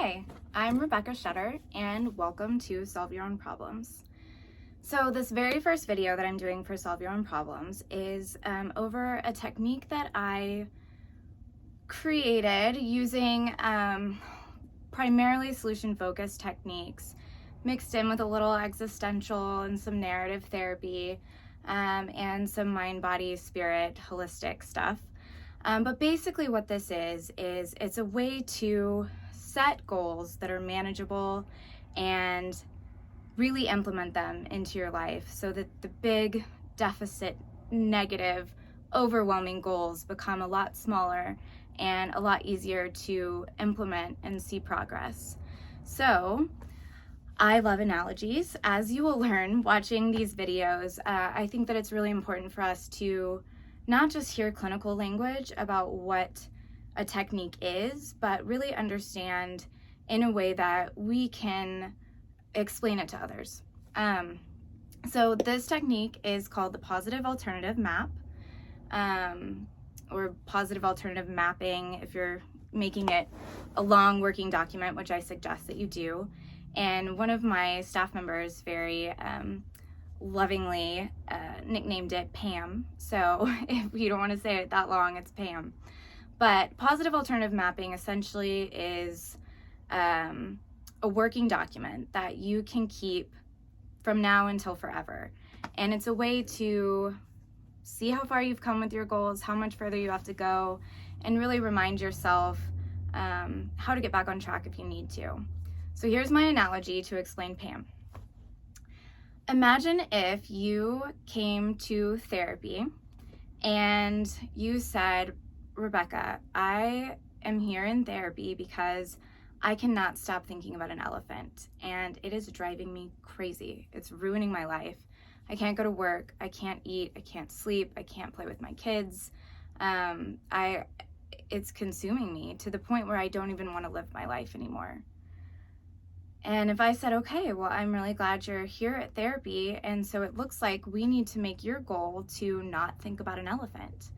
Hi, I'm Rebecca Shutter, and welcome to Solve Your Own Problems. So this very first video that I'm doing for Solve Your Own Problems is over a technique that I created using primarily solution-focused techniques mixed in with a little existential and some narrative therapy and some mind, body, spirit, holistic stuff. But basically what this is it's a way to set goals that are manageable and really implement them into your life so that the big deficit, negative, overwhelming goals become a lot smaller and a lot easier to implement and see progress. So I love analogies. As you will learn watching these videos, I think that it's really important for us to not just hear clinical language about what a technique is, but really understand in a way that we can explain it to others. So this technique is called the positive alternative map, or positive alternative mapping if you're making it a long working document, which I suggest that you do. And one of my staff members very lovingly nicknamed it Pam. So if you don't want to say it that long, it's Pam. But positive alternative mapping essentially is a working document that you can keep from now until forever. And it's a way to see how far you've come with your goals, how much further you have to go, and really remind yourself how to get back on track if you need to. So here's my analogy to explain Pam. Imagine if you came to therapy and you said, Rebecca, I am here in therapy because I cannot stop thinking about an elephant and it is driving me crazy. It's ruining my life. I can't go to work. I can't eat. I can't sleep. I can't play with my kids. It's consuming me to the point where I don't even want to live my life anymore. And if I said, okay, well, I'm really glad you're here at therapy, and so it looks like we need to make your goal to not think about an elephant.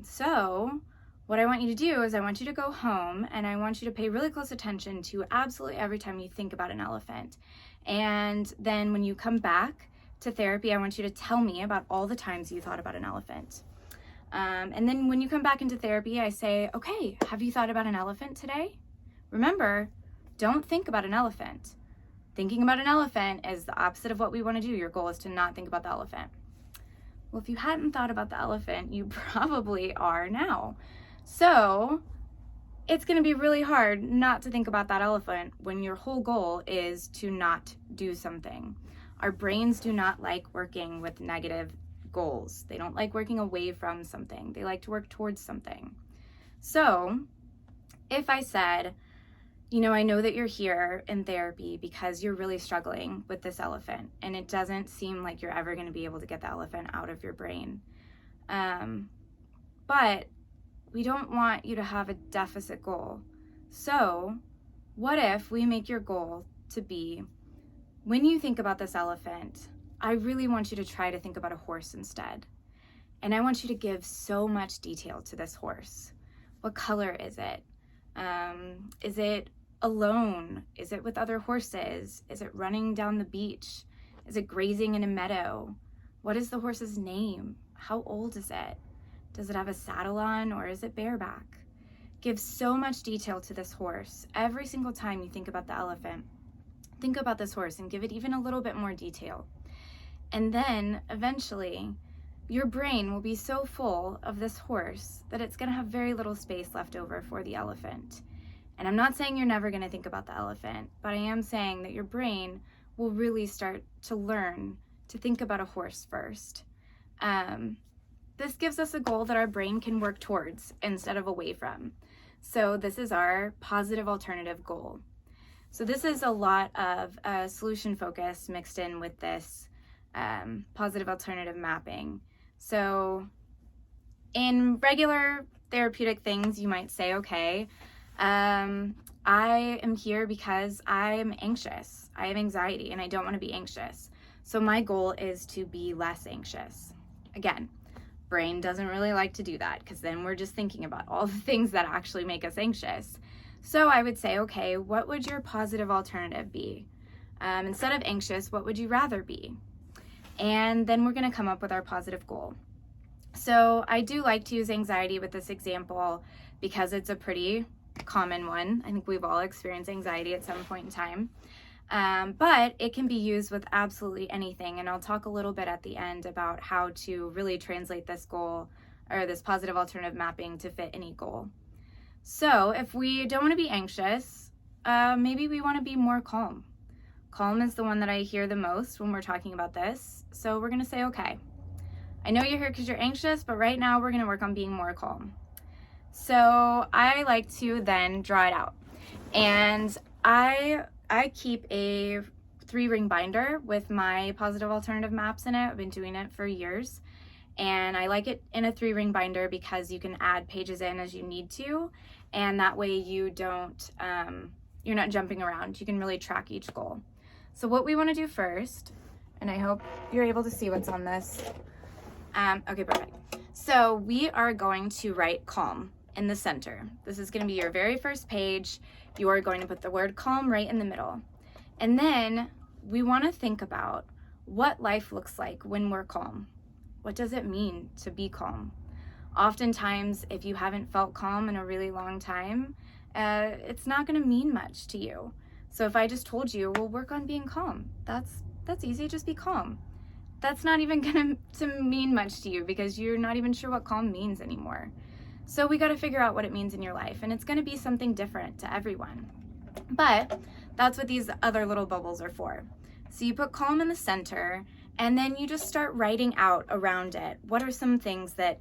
So what I want you to do is I want you to go home and I want you to pay really close attention to absolutely every time you think about an elephant. And then when you come back to therapy, I want you to tell me about all the times you thought about an elephant. And then when you come back into therapy, I say, okay, have you thought about an elephant today? Remember, don't think about an elephant. Thinking about an elephant is the opposite of what we want to do. Your goal is to not think about the elephant. Well, if you hadn't thought about the elephant, you probably are now. So it's going to be really hard not to think about that elephant when your whole goal is to not do something. Our brains do not like working with negative goals. They don't like working away from something. They like to work towards something. So if I said, you know, I know that you're here in therapy because you're really struggling with this elephant and it doesn't seem like you're ever going to be able to get the elephant out of your brain. But we don't want you to have a deficit goal. So what if we make your goal to be, when you think about this elephant, I really want you to try to think about a horse instead. And I want you to give so much detail to this horse. What color is it? Is it alone? Is it with other horses? Is it running down the beach? Is it grazing in a meadow? What is the horse's name? How old is it? Does it have a saddle on or is it bareback? Give so much detail to this horse. Every single time you think about the elephant, think about this horse and give it even a little bit more detail. And then eventually your brain will be so full of this horse that it's going to have very little space left over for the elephant. And I'm not saying you're never going to think about the elephant, but I am saying that your brain will really start to learn to think about a horse first. This gives us a goal that our brain can work towards instead of away from. So this is our positive alternative goal. So this is a lot of solution focus mixed in with this positive alternative mapping. So in regular therapeutic things, you might say, okay, I am here because I am anxious. I have anxiety and I don't want to be anxious. So my goal is to be less anxious. Again, brain doesn't really like to do that because then we're just thinking about all the things that actually make us anxious. So I would say, okay, what would your positive alternative be? Instead of anxious, what would you rather be? And then we're going to come up with our positive goal. So I do like to use anxiety with this example because it's a pretty common one. I think we've all experienced anxiety at some point in time. But it can be used with absolutely anything. And I'll talk a little bit at the end about how to really translate this goal or this positive alternative mapping to fit any goal. So if we don't want to be anxious, maybe we want to be more calm. Calm is the one that I hear the most when we're talking about this. So we're going to say, okay, I know you're here because you're anxious, but right now we're going to work on being more calm. So I like to then draw it out. And I keep a 3-ring binder with my positive alternative maps in it. I've been doing it for years. And I like it in a 3-ring binder because you can add pages in as you need to. And that way you don't, you're not jumping around. You can really track each goal. So what we want to do first, and I hope you're able to see what's on this. Okay, perfect. So we are going to write calm in the center. This is going to be your very first page. You are going to put the word calm right in the middle. And then we want to think about what life looks like when we're calm. What does it mean to be calm? Oftentimes, if you haven't felt calm in a really long time, it's not going to mean much to you. So if I just told you, well, work on being calm, that's easy, just be calm. That's not even going to mean much to you because you're not even sure what calm means anymore. So we got to figure out what it means in your life, and it's going to be something different to everyone. But that's what these other little bubbles are for. So you put calm in the center, and then you just start writing out around it. What are some things that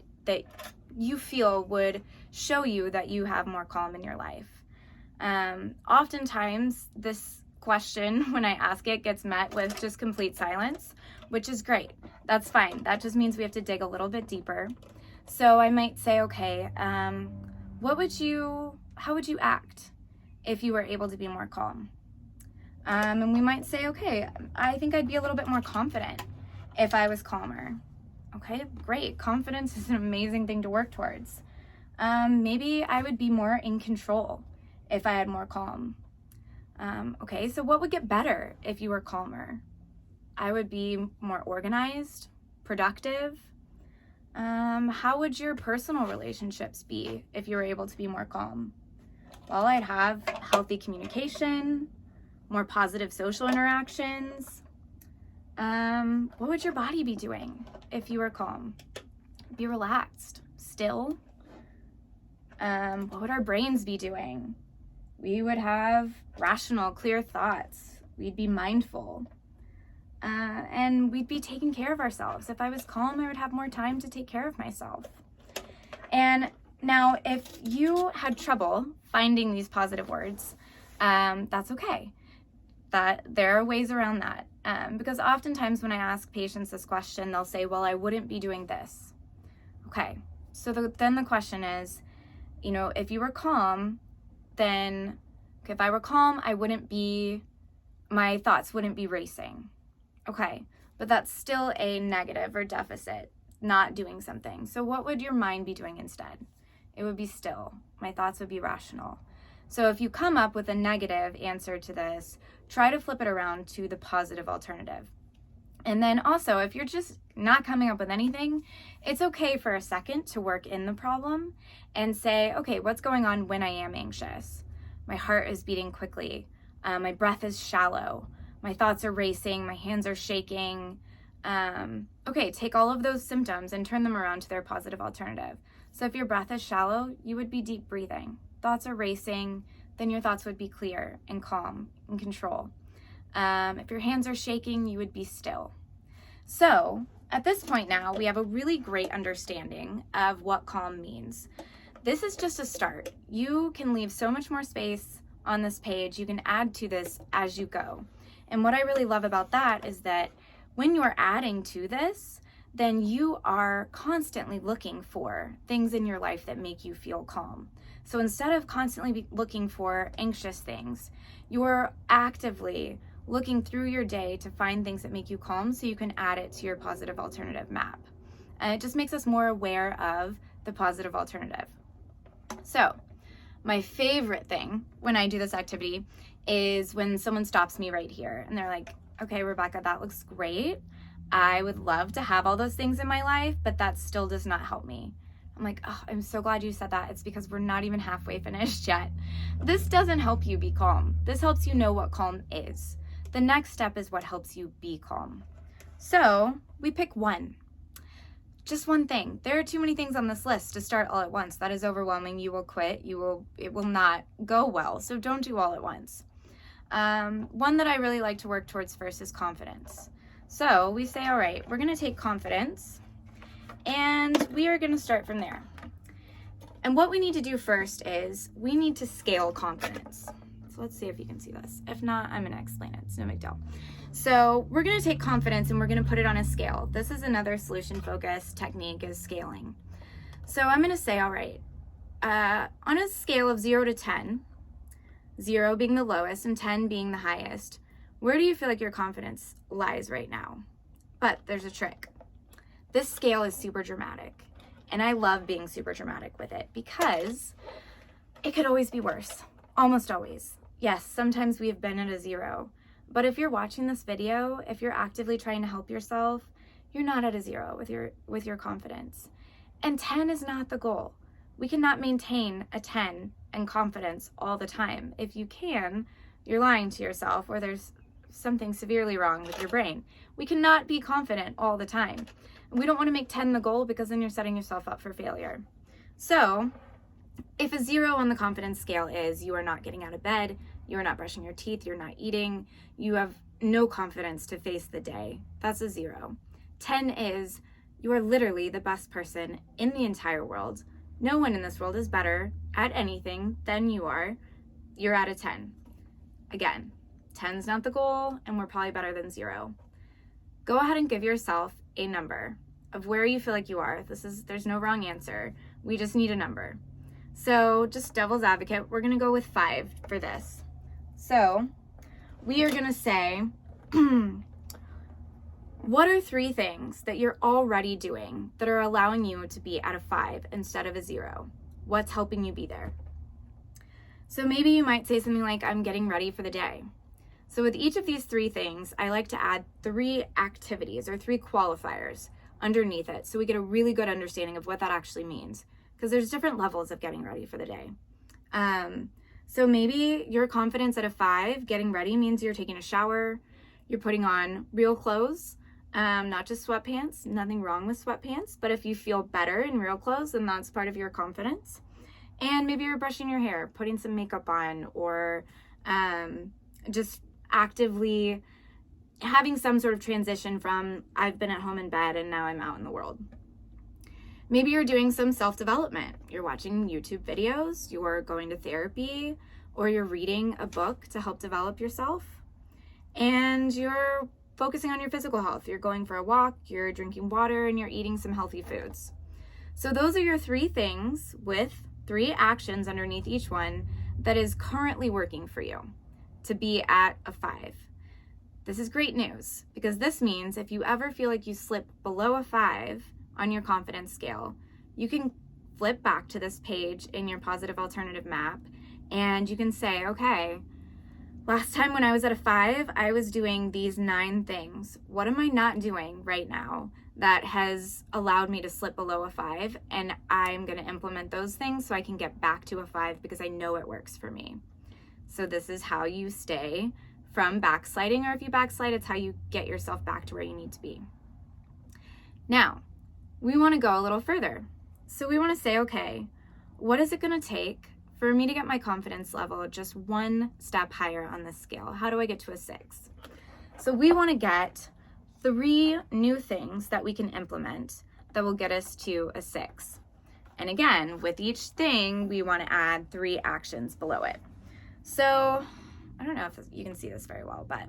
you feel would show you that you have more calm in your life? Oftentimes, this question, when I ask it, gets met with just complete silence, which is great. That's fine. That just means we have to dig a little bit deeper. So I might say, okay, how would you act if you were able to be more calm? And we might say, okay, I think I'd be a little bit more confident if I was calmer. Okay, great. Confidence is an amazing thing to work towards. Maybe I would be more in control if I had more calm. Okay, so what would get better if you were calmer? I would be more organized, productive. How would your personal relationships be if you were able to be more calm? Well, I'd have healthy communication, more positive social interactions. What would your body be doing if you were calm? Be relaxed, still. What would our brains be doing? We would have rational, clear thoughts. We'd be mindful. And we'd be taking care of ourselves. If I was calm, I would have more time to take care of myself. And now, if you had trouble finding these positive words, that's okay. That there are ways around that. Because oftentimes when I ask patients this question, they'll say, well, I wouldn't be doing this. Okay, so then the question is, if you were calm, then if I were calm, my thoughts wouldn't be racing. Okay, but that's still a negative or deficit, not doing something. So what would your mind be doing instead? It would be still. My thoughts would be rational. So if you come up with a negative answer to this, try to flip it around to the positive alternative. And then also, if you're just not coming up with anything, it's okay for a second to work in the problem and say, okay, what's going on when I am anxious? My heart is beating quickly. My breath is shallow. My thoughts are racing. My hands are shaking. Okay, take all of those symptoms and turn them around to their positive alternative. So if your breath is shallow, you would be deep breathing. Thoughts are racing, then your thoughts would be clear and calm and control. If your hands are shaking, you would be still. So at this point now, we have a really great understanding of what calm means. This is just a start. You can leave so much more space on this page. You can add to this as you go. And what I really love about that is that when you're adding to this, then you are constantly looking for things in your life that make you feel calm. So instead of constantly looking for anxious things, you're actively looking through your day to find things that make you calm so you can add it to your positive alternative map. And it just makes us more aware of the positive alternative. So My favorite thing when I do this activity is when someone stops me right here and they're like, okay, Rebecca, that looks great. I would love to have all those things in my life, but that still does not help me. I'm like, oh, I'm so glad you said that. It's because we're not even halfway finished yet. This doesn't help you be calm. This helps you know what calm is. The next step is what helps you be calm. So we pick one. Just one thing. There are too many things on this list to start all at once. That is overwhelming. You will quit. It will not go well. So don't do all at once. One that I really like to work towards first is confidence. So we say, all right, we're going to take confidence and we are going to start from there. And what we need to do first is we need to scale confidence. So let's see if you can see this. If not, I'm going to explain it. It's no big deal. So we're going to take confidence and we're going to put it on a scale. This is another solution-focused technique, is scaling. So I'm going to say, all right, on a scale of 0 to 10, 0 being the lowest and 10 being the highest, where do you feel like your confidence lies right now? But there's a trick. This scale is super dramatic, and I love being super dramatic with it because it could always be worse. Almost always. Yes, sometimes we have been at a 0. But if you're watching this video, if you're actively trying to help yourself, you're not at a 0 with your confidence. And 10 is not the goal. We cannot maintain a 10 and confidence all the time. If you can, you're lying to yourself, or there's something severely wrong with your brain. We cannot be confident all the time. And we don't want to make 10 the goal, because then you're setting yourself up for failure. So if a 0 on the confidence scale is you are not getting out of bed, you are not brushing your teeth, you're not eating, you have no confidence to face the day, that's a 0. 10 is you are literally the best person in the entire world. No one in this world is better at anything than you are. You're at a 10. Again, 10's not the goal, and we're probably better than 0. Go ahead and give yourself a number of where you feel like you are. There's no wrong answer. We just need a number. So just devil's advocate, we're gonna go with 5 for this. So we are gonna say, what are 3 things that you're already doing that are allowing you to be at a 5 instead of a 0? What's helping you be there? So maybe you might say something like, I'm getting ready for the day. So with each of these 3 things, I like to add 3 activities or 3 qualifiers underneath it, so we get a really good understanding of what that actually means, because there's different levels of getting ready for the day. So maybe your confidence at a 5, getting ready, means you're taking a shower, you're putting on real clothes, not just sweatpants. Nothing wrong with sweatpants, but if you feel better in real clothes, then that's part of your confidence. And maybe you're brushing your hair, putting some makeup on, or just actively having some sort of transition from I've been at home in bed and now I'm out in the world. Maybe you're doing some self-development. You're watching YouTube videos, you're going to therapy, or you're reading a book to help develop yourself. And you're focusing on your physical health. You're going for a walk, you're drinking water, and you're eating some healthy foods. So those are your 3 things with 3 actions underneath each one that is currently working for you to be at a 5. This is great news, because this means if you ever feel like you slip below a 5 on your confidence scale, you can flip back to this page in your positive alternative map and you can say, okay, last time when I was at a 5, I was doing these 9 things. What am I not doing right now that has allowed me to slip below a 5? And I'm going to implement those things so I can get back to a 5, because I know it works for me. So this is how you stay from backsliding, or if you backslide, it's how you get yourself back to where you need to be. Now, we want to go a little further. So we want to say, okay, what is it going to take for me to get my confidence level just 1 step higher on this scale? How do I get to a 6? So we want to get 3 new things that we can implement that will get us to a 6. And again, with each thing, we want to add 3 actions below it. So I don't know if you can see this very well, but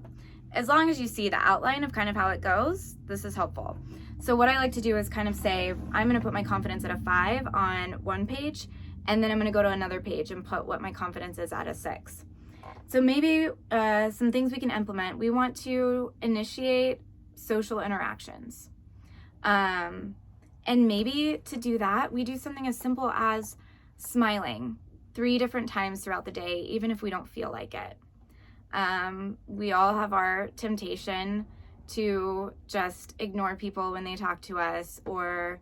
as long as you see the outline of kind of how it goes, this is helpful. So what I like to do is kind of say, I'm going to put my confidence at a 5 on one page, and then I'm going to go to another page and put what my confidence is at a 6. So maybe some things we can implement. We want to initiate social interactions. And maybe to do that, we do something as simple as smiling 3 different times throughout the day, even if we don't feel like it. We all have our temptation to just ignore people when they talk to us, or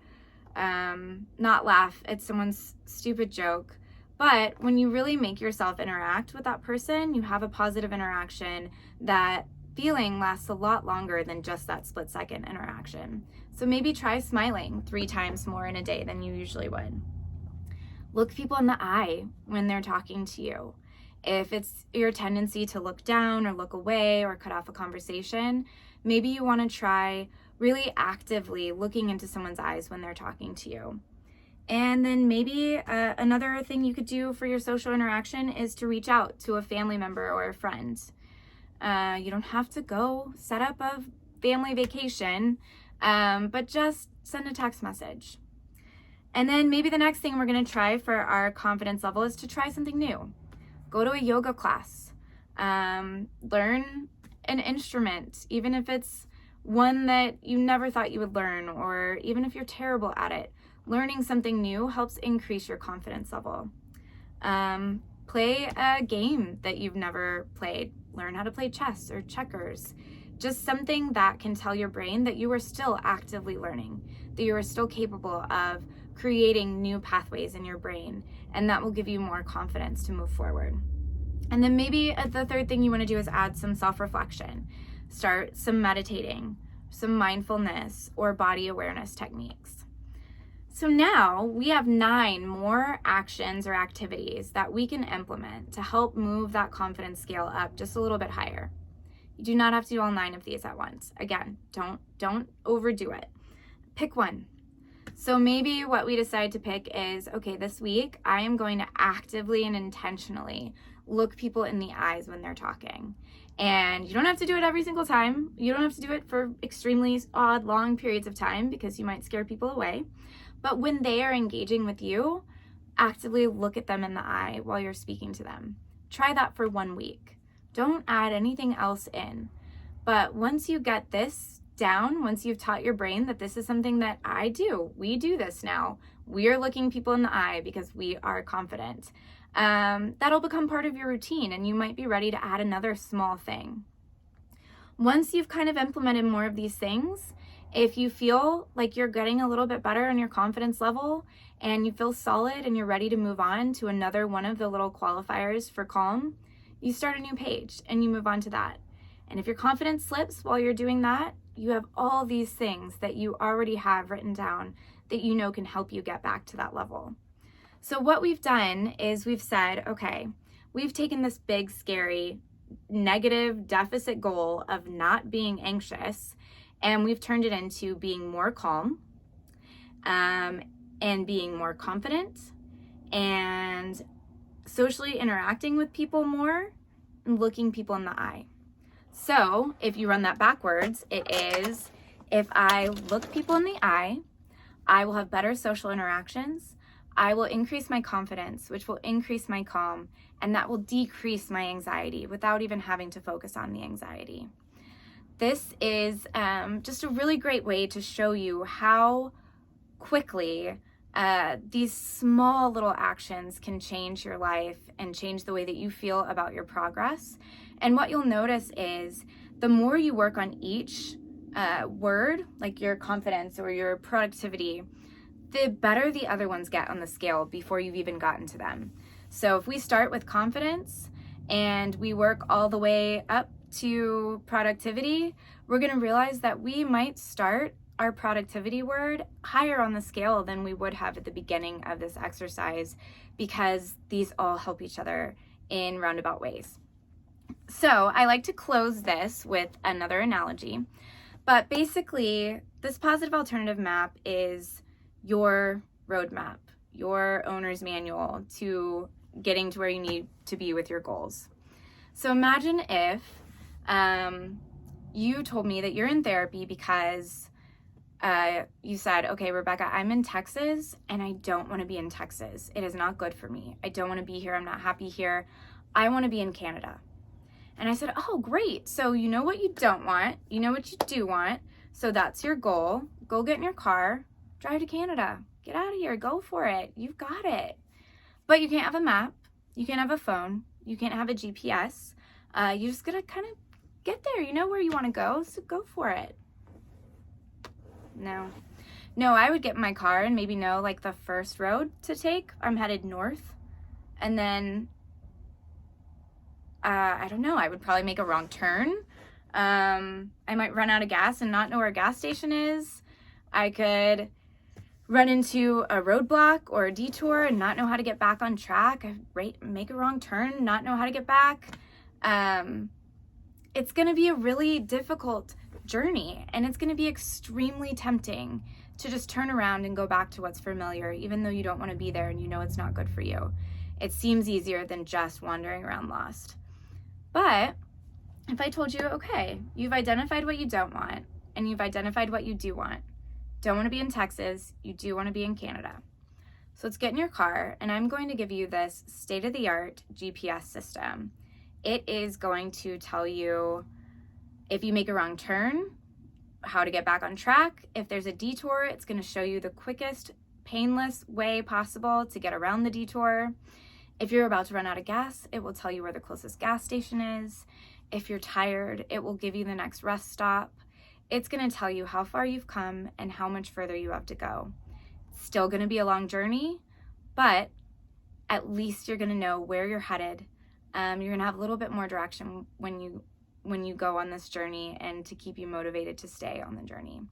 not laugh at someone's stupid joke. But when you really make yourself interact with that person, you have a positive interaction. That feeling lasts a lot longer than just that split-second interaction. So maybe try smiling 3 times more in a day than you usually would. Look people in the eye when they're talking to you. If it's your tendency to look down or look away or cut off a conversation, maybe you want to try really actively looking into someone's eyes when they're talking to you. And then maybe another thing you could do for your social interaction is to reach out to a family member or a friend. You don't have to go set up a family vacation, but just send a text message. And then maybe the next thing we're going to try for our confidence level is to try something new. Go to a yoga class. Learn an instrument, even if it's one that you never thought you would learn, or even if you're terrible at it. Learning something new helps increase your confidence level. Play a game that you've never played. Learn how to play chess or checkers. Just something that can tell your brain that you are still actively learning, that you are still capable of creating new pathways in your brain, and that will give you more confidence to move forward. And then maybe the third thing you want to do is add some self-reflection. Start some meditating, some mindfulness, or body awareness techniques. So now we have 9 more actions or activities that we can implement to help move that confidence scale up just a little bit higher. You do not have to do all 9 of these at once. Again, don't overdo it. Pick one. So maybe what we decide to pick is, okay, this week I am going to actively and intentionally look people in the eyes when they're talking. And you don't have to do it every single time. You don't have to do it for extremely odd, long periods of time because you might scare people away. But when they are engaging with you, actively look at them in the eye while you're speaking to them. Try that for 1 week. Don't add anything else in. But once you get this down, once you've taught your brain that this is something that I do, we do this now. We are looking people in the eye because we are confident. That'll become part of your routine, and you might be ready to add another small thing. Once you've kind of implemented more of these things, if you feel like you're getting a little bit better in your confidence level and you feel solid and you're ready to move on to another one of the little qualifiers for calm, you start a new page and you move on to that. And if your confidence slips while you're doing that, you have all these things that you already have written down that you know can help you get back to that level. So what we've done is we've said, okay, we've taken this big, scary, negative deficit goal of not being anxious, and we've turned it into being more calm, and being more confident, and socially interacting with people more, and looking people in the eye. So if you run that backwards, it is, if I look people in the eye, I will have better social interactions. I will increase my confidence, which will increase my calm, and that will decrease my anxiety without even having to focus on the anxiety. This is just a really great way to show you how quickly these small little actions can change your life and change the way that you feel about your progress. And what you'll notice is the more you work on each word, like your confidence or your productivity, the better the other ones get on the scale before you've even gotten to them. So if we start with confidence and we work all the way up to productivity, we're going to realize that we might start our productivity word higher on the scale than we would have at the beginning of this exercise, because these all help each other in roundabout ways. So I like to close this with another analogy, but basically this positive alternative map is your roadmap, your owner's manual to getting to where you need to be with your goals. So imagine if you told me that you're in therapy because you said, okay, Rebecca, I'm in Texas and I don't want to be in Texas. It is not good for me. I don't want to be here. I'm not happy here. I want to be in Canada. And I said, oh, great. So you know what you don't want. You know what you do want. So that's your goal. Go get in your car, drive to Canada. Get out of here. Go for it. You've got it. But you can't have a map You can't have a phone. You can't have a GPS. You just gotta kind of get there. You know where you want to go, so go for it. No, I would get in my car and maybe know like the first road to take. I'm headed north, and then I don't know, I would probably make a wrong turn. I might run out of gas and not know where a gas station is. I could run into a roadblock or a detour and not know how to get back on track. Make a wrong turn, not know how to get back. It's going to be a really difficult journey, and it's going to be extremely tempting to just turn around and go back to what's familiar, even though you don't want to be there and you know it's not good for you. It seems easier than just wandering around lost. But if I told you, okay, you've identified what you don't want and you've identified what you do want. Don't want to be in Texas, you do want to be in Canada. So let's get in your car, and I'm going to give you this state-of-the-art GPS system. It is going to tell you if you make a wrong turn, how to get back on track. If there's a detour, it's going to show you the quickest, painless way possible to get around the detour. If you're about to run out of gas, it will tell you where the closest gas station is. If you're tired, it will give you the next rest stop. It's going to tell you how far you've come and how much further you have to go. It's still going to be a long journey, but at least you're going to know where you're headed. You're going to have a little bit more direction when you go on this journey, and to keep you motivated to stay on the journey.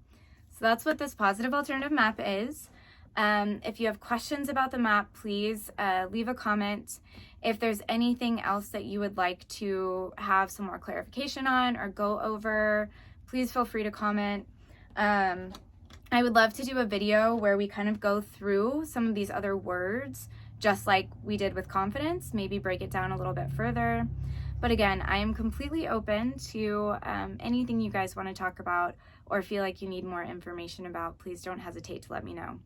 So that's what this positive alternative map is. If you have questions about the map, please leave a comment. If there's anything else that you would like to have some more clarification on or go over, please feel free to comment. I would love to do a video where we kind of go through some of these other words, just like we did with confidence, maybe break it down a little bit further. But again, I am completely open to anything you guys want to talk about or feel like you need more information about. Please don't hesitate to let me know.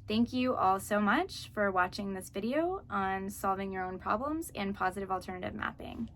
Thank you all so much for watching this video on solving your own problems and positive alternative mapping.